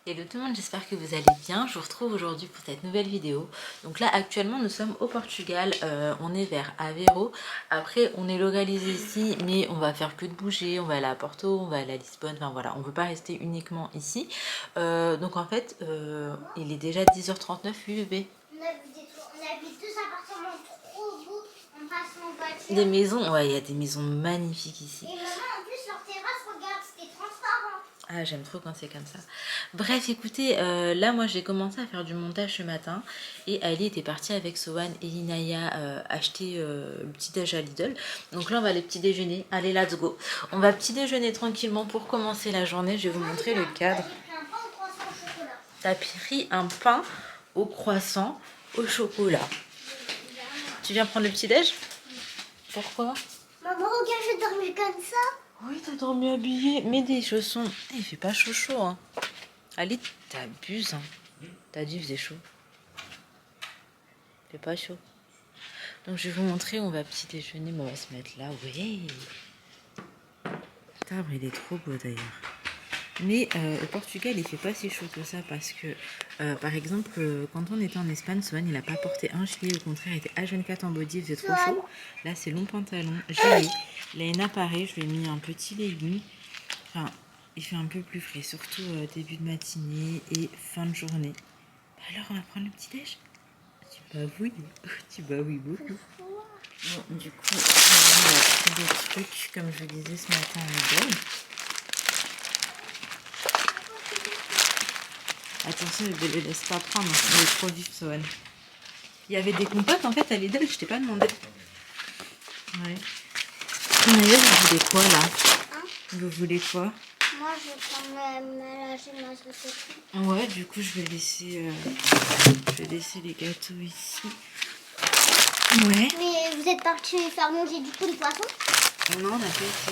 Hello tout le monde, j'espère que vous allez bien. Je vous retrouve aujourd'hui pour cette nouvelle vidéo. Donc là actuellement nous sommes au Portugal, on est vers Aveiro. Après on est localisé ici mais on va faire que de bouger, on va aller à Porto, on va aller à Lisbonne, enfin voilà, on ne peut pas rester uniquement ici. Donc en fait il est déjà 10h39, oui bébé. On habite deux appartements trop beaux, on passe en voiture. Des maisons, ouais il y a des maisons magnifiques ici. Et maman en plus leur terrasse, regarde, c'était transparent. Ah j'aime trop quand c'est comme ça. Bref écoutez, là moi j'ai commencé à faire du montage ce matin et Ali était partie avec Sohan et Linaya acheter le petit déj à Lidl. Donc là on va aller petit déjeuner, allez let's go. On va petit déjeuner tranquillement pour commencer la journée, je vais vous montrer le cadre. T'as pris un pain au croissant au chocolat. Tu viens prendre le petit déj? Pourquoi? Maman regarde, je dormais comme ça. Oui, t'as dormi habillé. Mets des chaussons. Il fait pas chaud chaud. Hein. Ali, t'abuses. Hein. T'as dit il faisait chaud. Il fait pas chaud. Donc je vais vous montrer où on va petit déjeuner. Mais on va se mettre là. Oui. Cet arbre, il est trop beau d'ailleurs. Mais au Portugal, il fait pas si chaud que ça parce que, par exemple, quand on était en Espagne, Sohan, il a pas porté un gilet. Au contraire, il était H24 en body, il faisait trop chaud. Là, c'est long pantalon, gilet. Léna, pareil, je lui ai mis un petit legging. Enfin, il fait un peu plus frais, surtout début de matinée et fin de journée. Alors, on va prendre le petit-déj? Tu bavouilles? Tu bavouilles beaucoup. Bon, du coup, on a pris des trucs, comme je vous disais ce matin, en Lidl. Attention, ne les laisse pas prendre, il est trop vif, Sohan. Il y avait des compotes en fait à Lidl, je t'ai pas demandé. Ouais. D'ailleurs, vous voulez quoi là? Vous voulez quoi? Moi, je vais prendre mélanger ma sauce. Ouais, du coup, je vais laisser les gâteaux ici. Ouais. Mais vous êtes parti faire manger du coup le poisson? Non, on n'a pas été.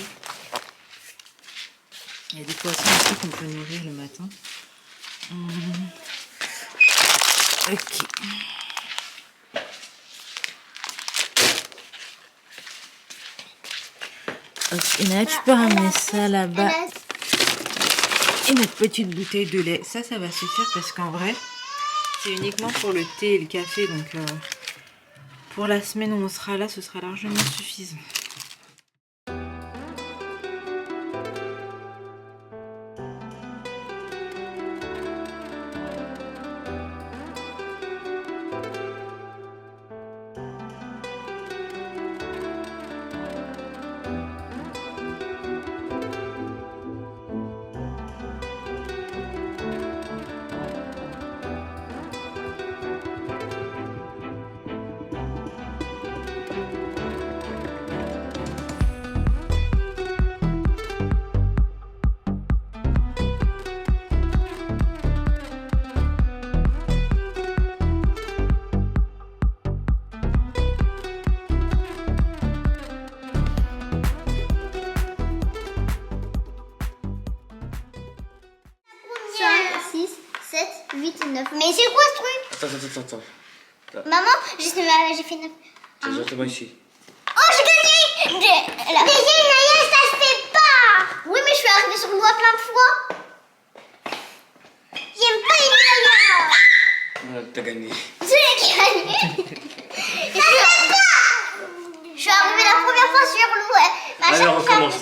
Il y a des poissons aussi qu'on peut nourrir le matin. Ok. Ok, là, tu peux ramener ça là-bas. Et notre petite bouteille de lait. Ça va suffire parce qu'en vrai, c'est uniquement pour le thé et le café. Donc, pour la semaine où on sera là, ce sera largement suffisant. Mais c'est quoi ce truc? Attends. Maman, j'ai fait 9. Attends, ici. Oh, j'ai gagné! Mais Naya, ça se fait pas! Oui, mais je suis arrivée sur le doigt plein de fois. J'aime pas les Naya! T'as gagné. J'ai gagné! Ça se fait pas! Je suis arrivée la première fois sur le doigt. Allez, on recommence.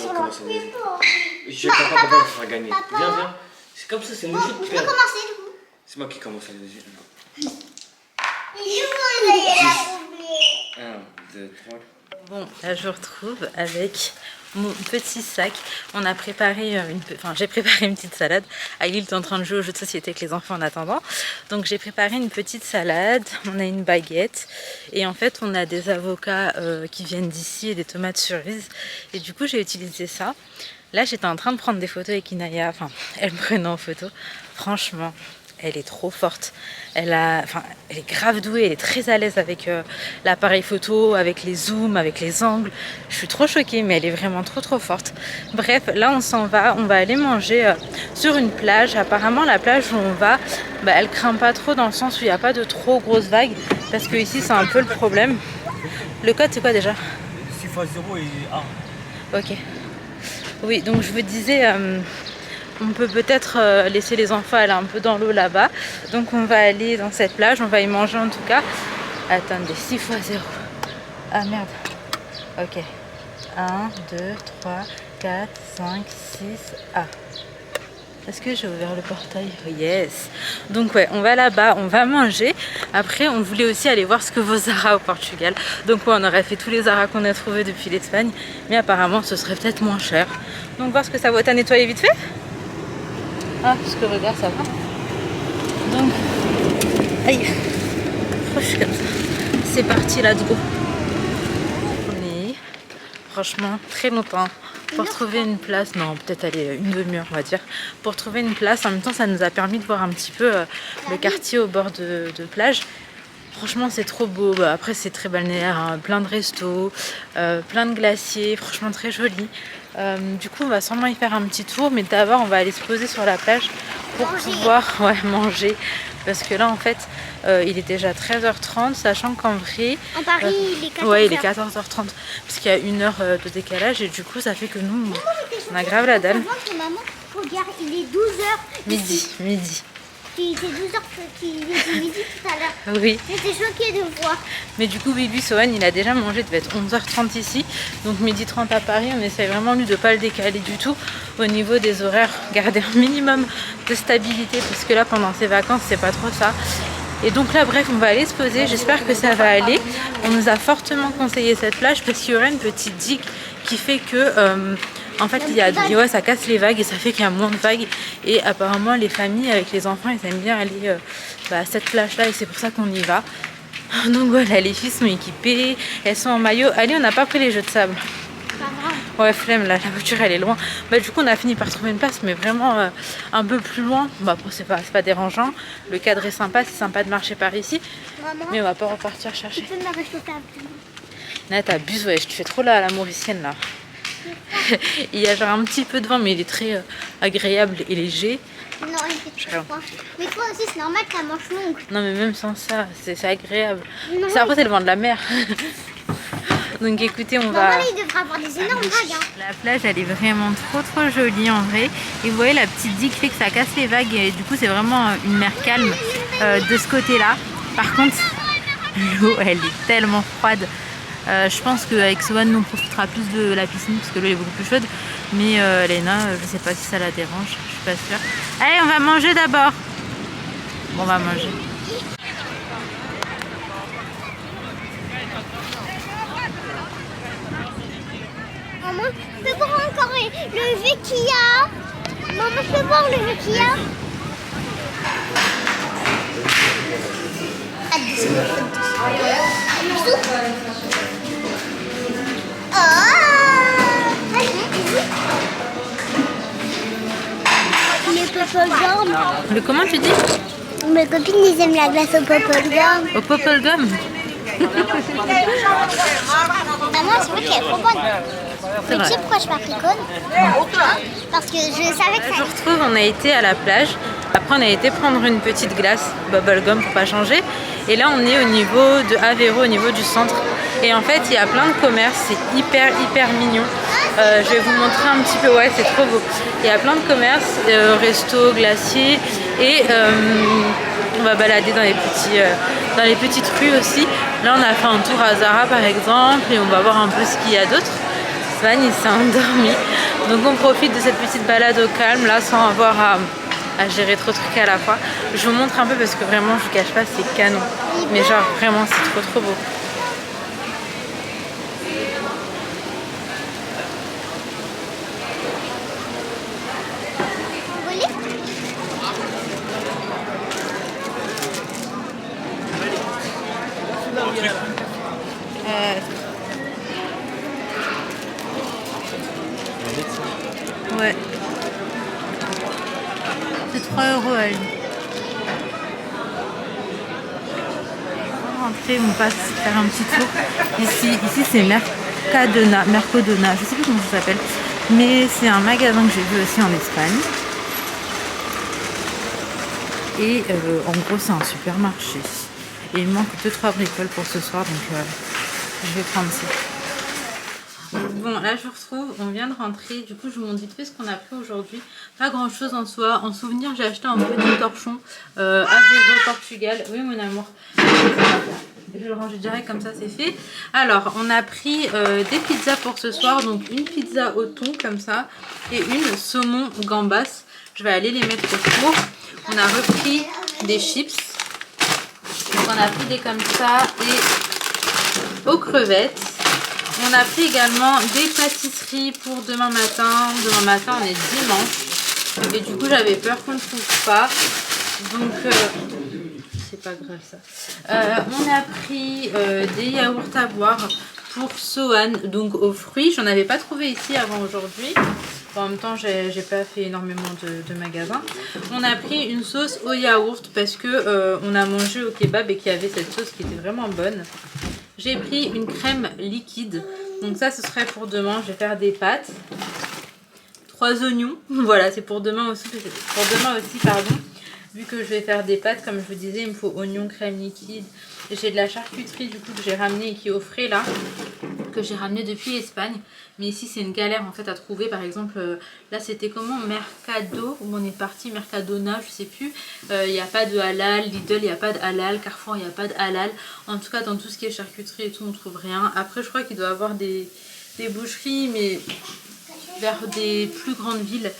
Je vais pas pouvoir faire gagner. Papa. Viens. C'est comme ça, c'est le jeu de Je peux perdre. commencer du coup. C'est moi qui commence à le deuxième. Je voulais. 1, 2, 3. Bon, là je vous retrouve avec mon petit sac. On a préparé j'ai préparé une petite salade. Aïli est en train de jouer au jeu de société avec les enfants en attendant. Donc j'ai préparé une petite salade. On a une baguette et en fait on a des avocats qui viennent d'ici et des tomates cerises. Et du coup j'ai utilisé ça. Là j'étais en train de prendre des photos avec Inaya. Enfin, elle me prenait en photo. Franchement, elle est trop forte. Elle est grave douée, elle est très à l'aise avec l'appareil photo, avec les zooms, avec les angles. Je suis trop choquée, mais elle est vraiment trop forte. Bref, là on s'en va, on va aller manger sur une plage. Apparemment la plage où on va, elle craint pas trop dans le sens où il n'y a pas de trop grosses vagues, parce que ici c'est un peu le problème. Le code c'est quoi déjà? 6 x 0 et 1. Ok. Oui, donc je vous disais, on peut peut-être laisser les enfants aller un peu dans l'eau là-bas. Donc on va aller dans cette plage, on va y manger en tout cas. Attendez, 6 fois 0. Ah merde. Ok. 1, 2, 3, 4, 5, 6. Ah. Est-ce que j'ai ouvert le portail? Yes. Donc ouais, on va là-bas, on va manger. Après, on voulait aussi aller voir ce que vaut Zara au Portugal. Donc ouais, on aurait fait tous les Zara qu'on a trouvés depuis l'Espagne. Mais apparemment, ce serait peut-être moins cher. Donc voir ce que ça vaut. T'as nettoyé vite fait? Ah, parce que regarde, ça va. Donc, aïe. Oh, je suis comme ça. C'est parti, let's go. On est franchement très longtemps pour trouver une place, non peut-être aller une demi-heure on va dire, pour trouver une place. En même temps ça nous a permis de voir un petit peu le quartier au bord de plage. Franchement c'est trop beau, après c'est très balnéaire, hein. Plein de restos, plein de glaciers, franchement très joli. Du coup on va sûrement y faire un petit tour, mais d'abord on va aller se poser sur la plage pour pouvoir manger. Parce que là en fait il est déjà 13h30, sachant qu'en vrai... En Paris il est 14h. Ouais, il est 14h30 parce qu'il y a 1 heure de décalage et du coup ça fait que nous on a grave la dalle. Maman, regarde, il est 12h. Midi. Il était 12h, il était midi tout à l'heure. Oui. J'étais choquée de voir. Mais du coup oui, lui Sohan il a déjà mangé, il devait être 11h30 ici. Donc 12h30 à Paris, on essaie vraiment lui de pas le décaler du tout au niveau des horaires. Garder un minimum de stabilité parce que là pendant ses vacances c'est pas trop ça. Et donc là bref on va aller se poser, j'espère que ça va aller. On nous a fortement conseillé cette plage parce qu'il y aurait une petite digue qui fait que en fait il y a, ouais, ça casse les vagues et ça fait qu'il y a moins de vagues. Et apparemment les familles avec les enfants ils aiment bien aller à cette plage là et c'est pour ça qu'on y va. Donc voilà, les filles sont équipées, elles sont en maillot. Allez, on n'a pas pris les jeux de sable. Ouais, flemme, là, la voiture elle est loin. Du coup on a fini par trouver une place, mais vraiment un peu plus loin. C'est pas dérangeant. Le cadre est sympa, c'est sympa de marcher par ici. Maman, mais on va pas repartir chercher. tu peux me réchauffer un peu? Là t'abuses, ouais, tu fais trop la mauricienne là. Il y a genre un petit peu de vent, mais il est très agréable et léger. Non, il fait trop froid. Mais toi aussi c'est normal, t'as manche longue. Non mais même sans ça, c'est agréable. Non, Ça après c'est le vent de la mer. Donc écoutez, on va... il devrait avoir des énormes vagues. Hein. La plage elle est vraiment trop jolie en vrai. Et vous voyez la petite digue fait que ça casse les vagues et du coup c'est vraiment une mer calme de ce côté là. Par contre l'eau elle est tellement froide. Je pense qu'avec Sohan nous on profitera plus de la piscine parce que l'eau est beaucoup plus chaude. Mais Léna, je sais pas si ça la dérange, je suis pas sûre. Allez on va manger d'abord. Bon on va manger. Maman, je peux voir encore le vue qu'il y a. Maman, je peux voir le vue qu'il y a. Les popol-gum. Le comment tu dis? Mes copines ils aiment la glace au popol-gum. Au popol gum. Maman, c'est vrai qu'elle est trop bonne. C'est Mais tu sais vrai. pourquoi je m'appelle Parce que je savais que Je ça... retrouve, on a été à la plage. Après on a été prendre une petite glace bubblegum pour pas changer. Et là on est au niveau de Aveiro, au niveau du centre. Et en fait il y a plein de commerces, c'est hyper mignon. Je vais vous montrer un petit peu, ouais c'est trop beau. Il y a plein de commerces, restos, glaciers et on va balader dans les petites rues aussi. Là on a fait un tour à Zara par exemple et on va voir un peu ce qu'il y a d'autre. Svan il s'est endormi. Donc on profite de cette petite balade au calme là sans avoir à gérer trop de trucs à la fois. Je vous montre un peu parce que vraiment je vous cache pas c'est canon. Mais genre vraiment c'est trop beau. Ouais. C'est 3 € à lui. On va rentrer, on passe faire un petit tour. Ici c'est Mercadona, je sais plus comment ça s'appelle. Mais c'est un magasin que j'ai vu aussi en Espagne. Et en gros c'est un supermarché. Et il me manque 2-3 bricoles pour ce soir, donc je vais prendre ça. Bon, là je vous retrouve, on vient de rentrer, du coup je vous montre vite fait ce qu'on a pris aujourd'hui. Pas grand chose en soi, en souvenir j'ai acheté un petit torchon Aveiro Portugal. Oui mon amour, je vais le ranger direct comme ça c'est fait. Alors on a pris des pizzas pour ce soir, donc une pizza au thon comme ça et une saumon gambas. Je vais aller les mettre au four. On a repris des chips, donc on a pris des comme ça et aux crevettes. On a pris également des pâtisseries pour demain matin. Demain matin, on est dimanche. Et du coup, j'avais peur qu'on ne trouve pas. Donc, c'est pas grave ça. On a pris des yaourts à boire pour Sohan, donc aux fruits. J'en avais pas trouvé ici avant aujourd'hui. Bon, en même temps, j'ai pas fait énormément de magasins. On a pris une sauce au yaourt parce que on a mangé au kebab et qu'il y avait cette sauce qui était vraiment bonne. J'ai pris une crème liquide, donc ça ce serait pour demain. Je vais faire des pâtes, 3 oignons, voilà c'est pour demain aussi, pardon. Vu que je vais faire des pâtes, comme je vous disais, il me faut oignons, crème liquide. J'ai de la charcuterie du coup que j'ai ramené et qui est au frais là, que j'ai ramené depuis Espagne. Mais ici c'est une galère en fait à trouver. Par exemple là c'était comment, Mercado, où on est parti, Mercadona, je sais plus. Il n'y a pas de halal, Lidl il n'y a pas de halal, Carrefour il n'y a pas de halal. En tout cas dans tout ce qui est charcuterie et tout on trouve rien. Après je crois qu'il doit y avoir des boucheries mais vers des plus grandes villes.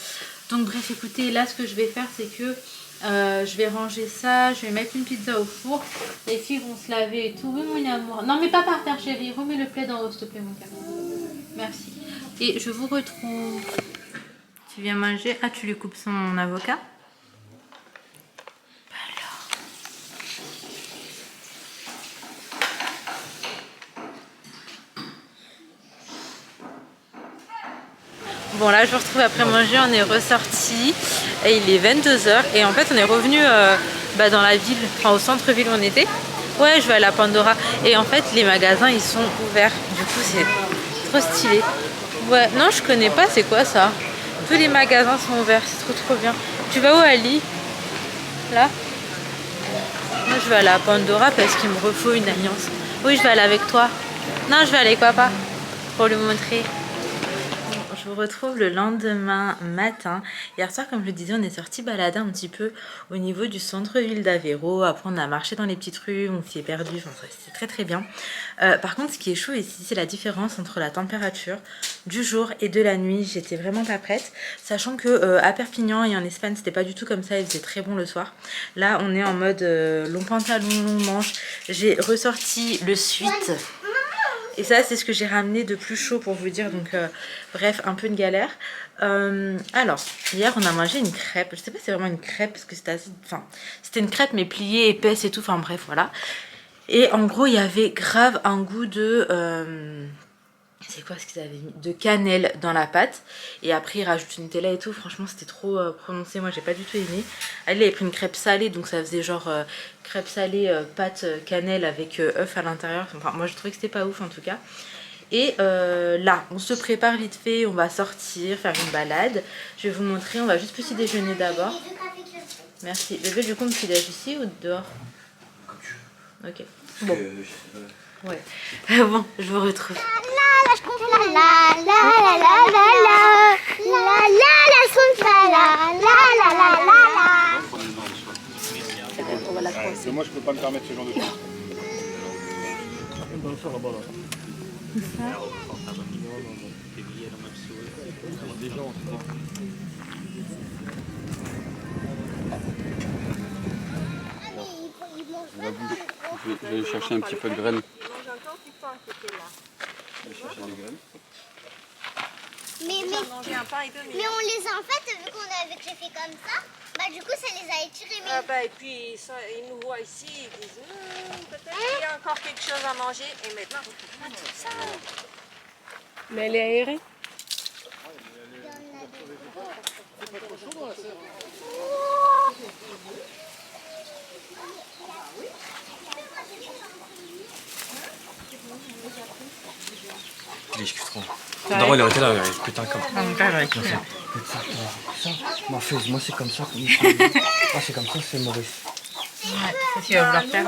Donc bref écoutez, là ce que je vais faire c'est que je vais ranger ça, je vais mettre une pizza au four. Les filles vont se laver et tout. Oui mon amour. Non mais pas par terre chérie, remets le plaid en haut s'il te plaît mon cœur. Merci. Et je vous retrouve. Tu viens manger? Ah tu lui coupes son avocat? Alors. Bon là je vous retrouve après manger, on est ressorti et il est 22 h et en fait on est revenu dans la ville, enfin au centre-ville où on était. Ouais je vais à la Pandora et en fait les magasins ils sont ouverts, du coup c'est trop stylé. Ouais non je connais pas, c'est quoi ça? Tous les magasins sont ouverts, c'est trop bien. Tu vas où Ali? Là? Moi je vais à la Pandora parce qu'il me refaut une alliance. Oui je vais aller avec toi. Non je vais aller avec papa pour lui montrer. Je vous retrouve le lendemain matin. Hier soir, comme je le disais, on est sorti balader un petit peu au niveau du centre-ville d'Aveiro. Après, on a marché dans les petites rues, on s'y est perdu. Enfin, c'était très bien. Par contre, ce qui est chaud ici, c'est la différence entre la température du jour et de la nuit. J'étais vraiment pas prête, sachant que à Perpignan et en Espagne, c'était pas du tout comme ça. Il faisait très bon le soir. Là, on est en mode long pantalon, long manche. J'ai ressorti le sweat. Et ça c'est ce que j'ai ramené de plus chaud pour vous dire, donc bref un peu une galère. Alors hier on a mangé une crêpe, je sais pas si c'est vraiment une crêpe parce que c'était assez, enfin c'était une crêpe mais pliée, épaisse et tout, enfin bref voilà. Et en gros il y avait grave un goût de c'est quoi ce qu'ils avaient mis, de cannelle dans la pâte et après ils rajoutent une Nutella et tout. Franchement c'était trop prononcé, moi j'ai pas du tout aimé. Elle avait pris une crêpe salée, donc ça faisait genre crêpe salée pâte cannelle avec œuf à l'intérieur. Enfin moi je trouvais que c'était pas ouf en tout cas. Et là on se prépare vite fait, on va sortir faire une balade. Je vais vous montrer, on va juste petit déjeuner d'abord. Merci. Bébé du coup on petit déj ici ou dehors? Comme tu veux. Ok bon. Ouais. Bon, je vous retrouve. La moi je peux pas me permettre ce genre de choses. Je vais aller chercher un petit peu de graines. Mais on les a en fait, vu que j'ai fait comme ça, bah du coup ça les a étirés. Mais... Ah bah, et puis ça, ils nous voient ici, ils disent peut-être qu'il y a encore quelque chose à manger. Et maintenant, on tout ça. Mais elle est aérée. Il est trop. D'abord il aurait été là, putain comme. Ça, moi c'est comme ça. Ah, c'est comme ça, c'est Maurice. Ouais, c'est ce qu'il va vouloir faire.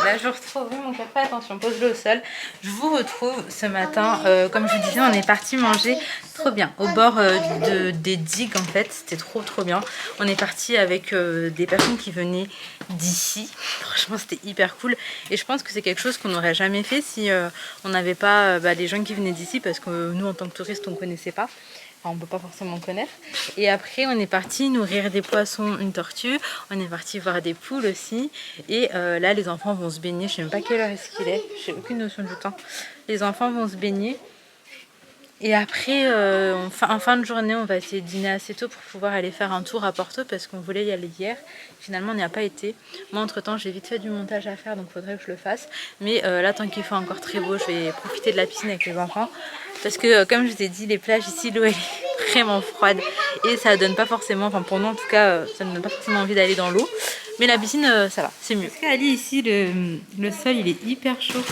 Là, je vous retrouve, mon café, attention, pose-le au sol. Je vous retrouve ce matin, comme je vous disais, on est parti manger trop bien, au bord des digues en fait, c'était trop bien. On est parti avec des personnes qui venaient d'ici, franchement c'était hyper cool. Et je pense que c'est quelque chose qu'on n'aurait jamais fait si on n'avait pas les gens qui venaient d'ici, parce que nous en tant que touristes on connaissait pas. On ne peut pas forcément connaître. Et après on est parti nourrir des poissons, une tortue, on est parti voir des poules aussi. Et là les enfants vont se baigner, je sais même pas quelle heure est-ce qu'il est, j'ai aucune notion du temps. Les enfants vont se baigner. Et après, en fin de journée, on va essayer de dîner assez tôt pour pouvoir aller faire un tour à Porto, parce qu'on voulait y aller hier. Finalement, on n'y a pas été. Moi, entre-temps, j'ai vite fait du montage à faire, donc il faudrait que je le fasse. Mais là, tant qu'il fait encore très beau, je vais profiter de la piscine avec les enfants. Parce que, comme je vous ai dit, les plages ici, l'eau, elle est vraiment froide. Et ça donne pas forcément, enfin pour nous en tout cas, ça ne donne pas forcément envie d'aller dans l'eau. Mais la piscine, ça va, c'est mieux. Parce qu'Ali, ici, le sol, il est hyper chaud.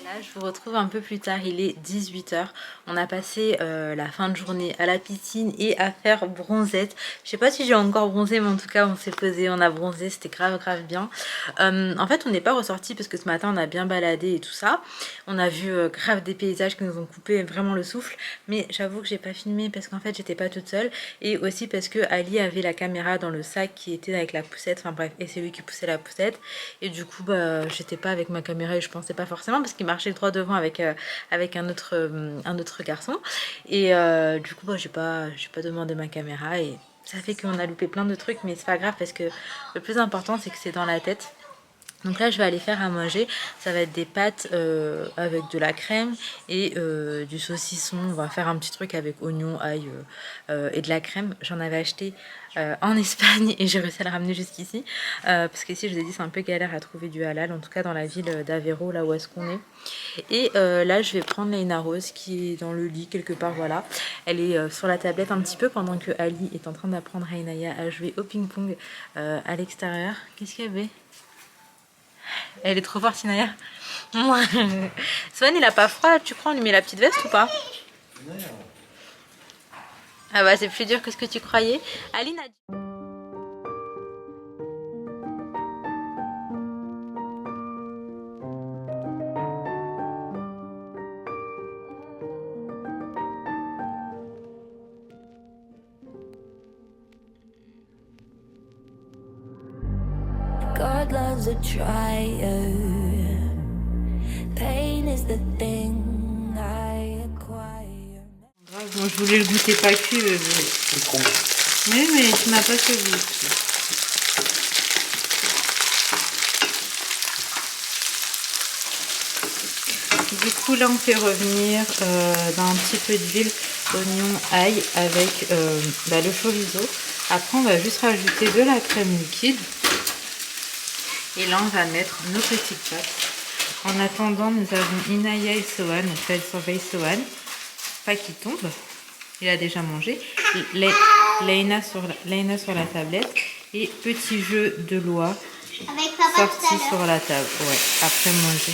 Là, je vous retrouve un peu plus tard, il est 18 h. On a passé la fin de journée à la piscine et à faire bronzette. Je sais pas si j'ai encore bronzé, mais en tout cas on s'est posé, on a bronzé, c'était grave bien. En fait on n'est pas ressorti parce que ce matin on a bien baladé et tout ça. On a vu grave des paysages qui nous ont coupé vraiment le souffle. Mais j'avoue que j'ai pas filmé parce qu'en fait j'étais pas toute seule. Et aussi parce que Ali avait la caméra dans le sac qui était avec la poussette. Enfin bref, et c'est lui qui poussait la poussette. Et du coup j'étais pas avec ma caméra et je pensais pas forcément parce qu'il marchait droit devant avec un autre garçon. Et du coup j'ai pas demandé ma caméra et ça fait qu'on a loupé plein de trucs, mais c'est pas grave parce que le plus important c'est que c'est dans la tête. Donc là je vais aller faire à manger, ça va être des pâtes avec de la crème et du saucisson. On va faire un petit truc avec oignon, ail et de la crème. J'en avais acheté en Espagne et j'ai réussi à le ramener jusqu'ici parce qu'ici je vous ai dit c'est un peu galère à trouver du halal, en tout cas dans la ville d'Aveiro, là où est-ce qu'on est. Et là je vais prendre Laina Rose qui est dans le lit quelque part, voilà. Elle est sur la tablette un petit peu pendant que Ali est en train d'apprendre à Inaya à jouer au ping-pong à l'extérieur. Qu'est-ce qu'il y avait ? Elle est trop forte, Inaya. Swan, il a pas froid, tu crois? On lui met la petite veste ou pas? Ah bah c'est plus dur que ce que tu croyais. Aline a dit... God loves a trier. Pain is the thing I acquire. Bon, je voulais le goûter pas cuit. Mais tu n'as pas ce goût. Du coup, là, on fait revenir dans un petit peu d'huile, oignon, ail avec le chorizo. Après, on va juste rajouter de la crème liquide. Et là, on va mettre nos petites pâtes. En attendant, nous avons Inaya et Sohan. Donc là, elle surveille Sohan. Pas qu'il tombe. Il a déjà mangé. Laina sur la tablette. Et petit jeu de loi sorti sur la table. Ouais, après manger.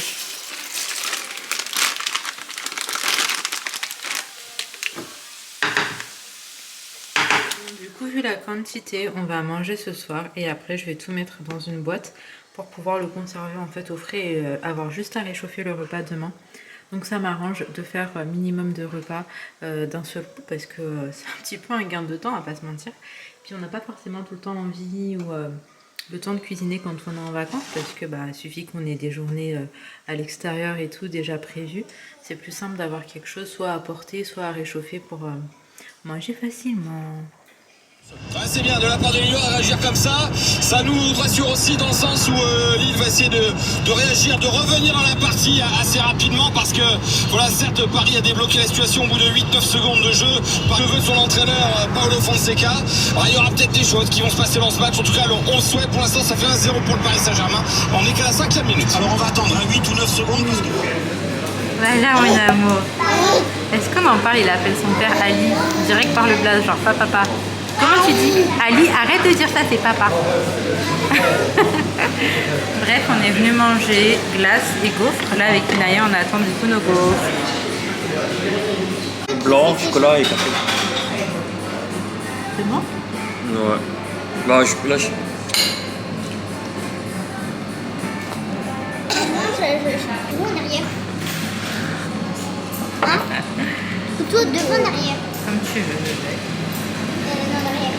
Du coup, vu la quantité, on va manger ce soir. Et après, je vais tout mettre dans une boîte pour pouvoir le conserver en fait au frais et avoir juste à réchauffer le repas demain. Donc ça m'arrange de faire minimum de repas d'un seul coup parce que c'est un petit peu un gain de temps, à pas se mentir. Puis on n'a pas forcément tout le temps envie ou le temps de cuisiner quand on est en vacances parce que il suffit qu'on ait des journées à l'extérieur et tout déjà prévues. C'est plus simple d'avoir quelque chose soit à porter, soit à réchauffer pour manger facilement. Ouais, c'est bien de la part de Lyon à réagir comme ça. Ça nous rassure aussi dans le sens où Lille va essayer de réagir, de revenir dans la partie assez rapidement parce que voilà, certes Paris a débloqué la situation au bout de 8-9 secondes de jeu par le vœu de son entraîneur Paulo Fonseca. Alors, il y aura peut-être des choses qui vont se passer dans ce match. En tout cas, on le souhaite. Pour l'instant, ça fait 1-0 pour le Paris Saint-Germain. On est qu'à la 5e minute. Alors on va attendre 8 ou 9 secondes parce que... Voilà mon amour. Est-ce qu'on en parle? Il appelle son père Ali direct par le blaze, genre papa. Comment tu dis? Ali, arrête de dire ça, c'est papa. Bref, on est venu manger glace et gaufres. Là, avec Inaya, on attend du coup nos gaufres. Blanc, chocolat et café. C'est bon? Ouais. Bah, là, je... Devant en arrière. Hein? Plutôt devant en arrière. Comme tu veux. Non, en arrière.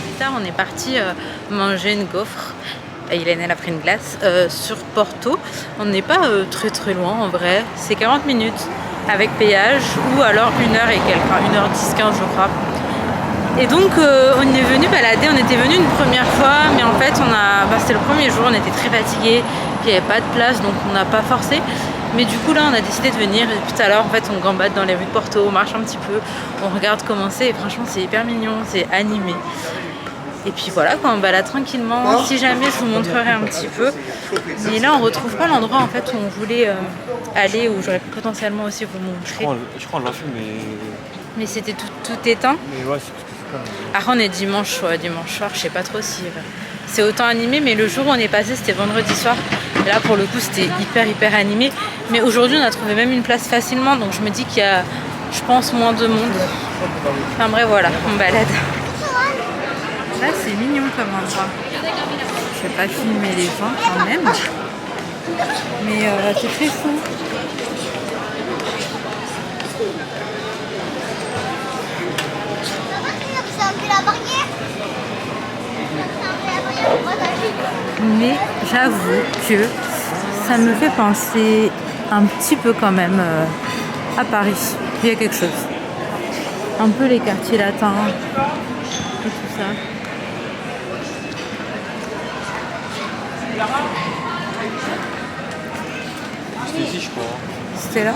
Plus tard, on est parti manger une gaufre. Hélène, elle a pris une glace sur Porto. On n'est pas très loin en vrai. C'est 40 minutes avec péage ou alors 1h et quelques, 1h10, 15 je crois. Et donc on est venu balader, on était venu une première fois, mais en fait c'était le premier jour, on était très fatigués, il n'y avait pas de place donc on n'a pas forcé. Mais du coup là on a décidé de venir et depuis tout à l'heure en fait on gambade dans les rues de Porto, on marche un petit peu, on regarde comment c'est et franchement c'est hyper mignon, c'est animé. Et puis voilà, quand on balade tranquillement, si jamais je vous montrerai un petit peu. Et là on retrouve pas l'endroit en fait où on voulait aller, où j'aurais pu potentiellement aussi vous montrer. Je crois qu'on l'a fait, Mais c'était tout éteint. Mais ouais, c'est parce que c'est quand même... Après on est dimanche soir, je sais pas trop si c'est autant animé, mais le jour où on est passé c'était vendredi soir. Et là pour le coup c'était hyper animé. Mais aujourd'hui on a trouvé même une place facilement, donc je me dis qu'il y a, je pense, moins de monde. Enfin bref voilà, on balade. Là c'est mignon comme endroit. Je vais pas filmer les gens quand même. Mais c'est très fou. C'est un peu la barrière. Mais j'avoue que ça me fait penser un petit peu quand même à Paris. Il y a quelque chose. Un peu les quartiers latins et tout ça. C'était ici, je crois. C'était là?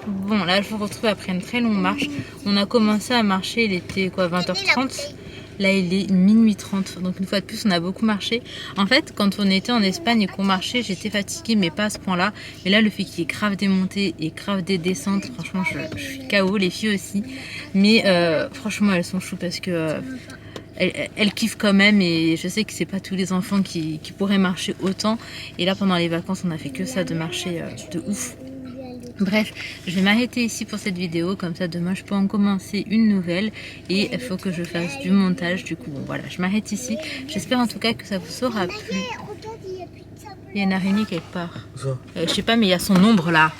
Bon, là je vous retrouve après une très longue marche. On a commencé à marcher, il était quoi, 20h30. Là il est minuit 30, donc une fois de plus on a beaucoup marché. En fait quand on était en Espagne et qu'on marchait, j'étais fatiguée mais pas à ce point là. Et là le fait qu'il y ait grave des montées et grave des descentes, franchement je suis KO, les filles aussi. Mais franchement elles sont choues parce que elles kiffent quand même. Et je sais que c'est pas tous les enfants qui pourraient marcher autant. Et là pendant les vacances on a fait que ça, de marcher de ouf. Bref, je vais m'arrêter ici pour cette vidéo, comme ça demain je peux en commencer une nouvelle et il faut que je fasse du montage. Du coup bon voilà, je m'arrête ici. J'espère en tout cas que ça vous aura plu. Il y a une araignée quelque part. Je sais pas, mais il y a son ombre là.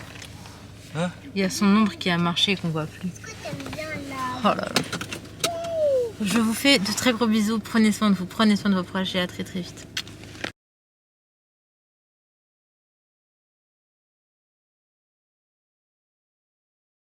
Hein? Il y a son ombre qui a marché et qu'on voit plus. Oh là là. Je vous fais de très gros bisous, prenez soin de vous, prenez soin de vos proches et à très vite.